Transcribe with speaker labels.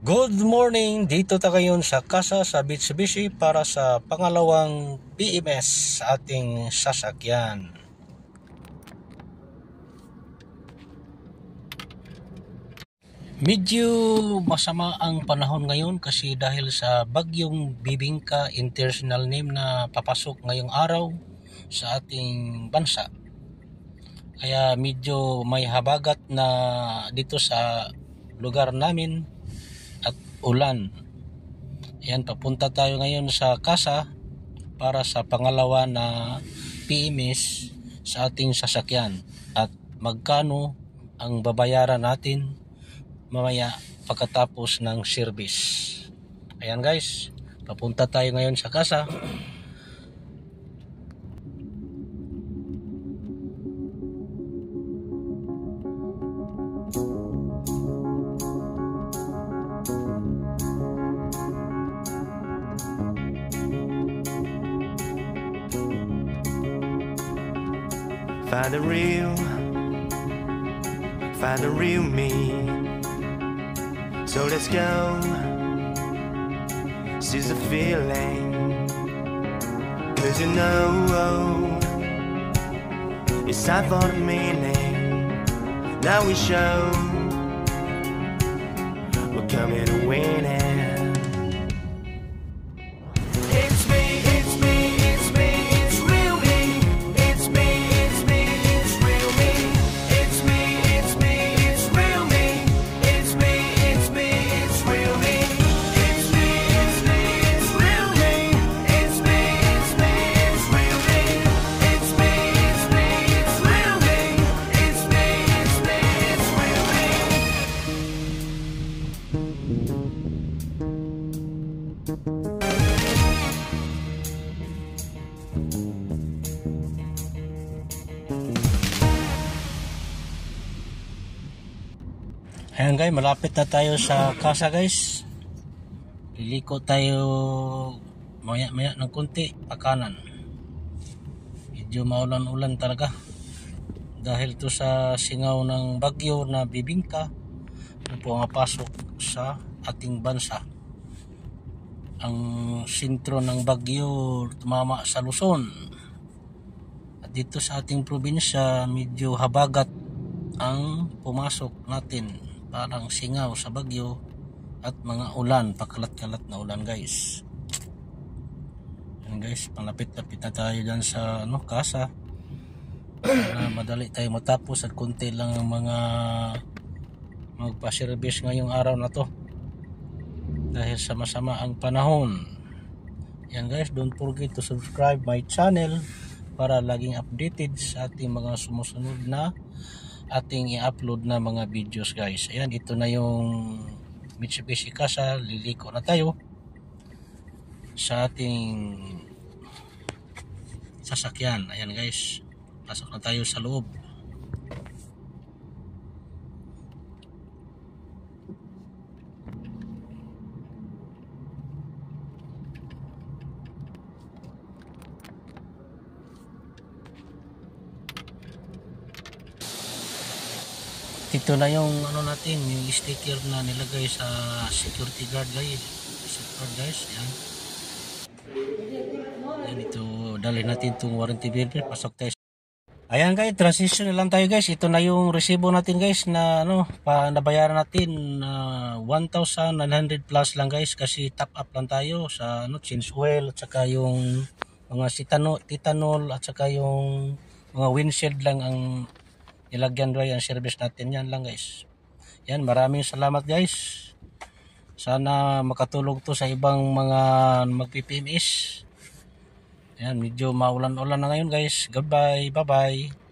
Speaker 1: Good morning! Dito tayo ngayon sa Casa sa Mitsubishi para sa pangalawang PMS sa ating sasakyan. Medyo masama ang panahon ngayon kasi dahil sa bagyong Bibingka, international name na papasok ngayong araw sa ating bansa. Kaya medyo may habagat na dito sa lugar namin at ulan. Ayan, papunta tayo ngayon sa Casa para sa pangalawa na PMS sa ating sasakyan at magkano ang babayaran natin mamaya pagkatapos ng service. Ayan guys, papunta tayo ngayon sa Casa.
Speaker 2: Find the real me. So let's go, seize the feeling. 'Cause you know it's time for the meaning. Now we show we're coming to win it.
Speaker 1: Ayan guys, malapit na tayo sa Casa guys. Liliko tayo maya ng konti pakanan. Medyo maulan-ulan talaga dahil to sa singaw ng bagyo na Bibingka na pumapasok sa ating bansa. Ang sentro ng bagyo tumama sa Luzon at dito sa ating probinsya medyo habagat ang pumasok natin, parang singaw sa bagyo at mga ulan, pakalat-kalat na ulan guys. Yan guys, palapit-lapit na tayo dyan sa Casa para madali tayo matapos at konti lang ang mga magpa-service ngayong araw na to dahil sa masama ang panahon. Yan guys, don't forget to subscribe my channel para laging updated sa ating mga sumusunod na ating i-upload na mga videos guys. Ayan, ito na yung Mitsubishi Casa. Liliko na tayo sa ating sasakyan. Ayan guys, pasok na tayo sa loob. Ito na yung natin, yung sticker na nilagay sa security guard guys. Yan. Yan, ito dalhin natin itong warranty period. Pasok tayo. Ayan guys, transition na lang tayo guys. Ito na yung resibo natin guys na nabayaran natin 1,900 plus lang guys kasi top up lang tayo sa change oil at saka yung mga titanol at saka yung mga windshield lang ang ilagyan doon ang service natin. Yan lang guys. Yan, maraming salamat guys. Sana makatulong to sa ibang mga magpi-PMS. Yan, medyo maulan-ulan na ngayon guys. Goodbye, bye-bye.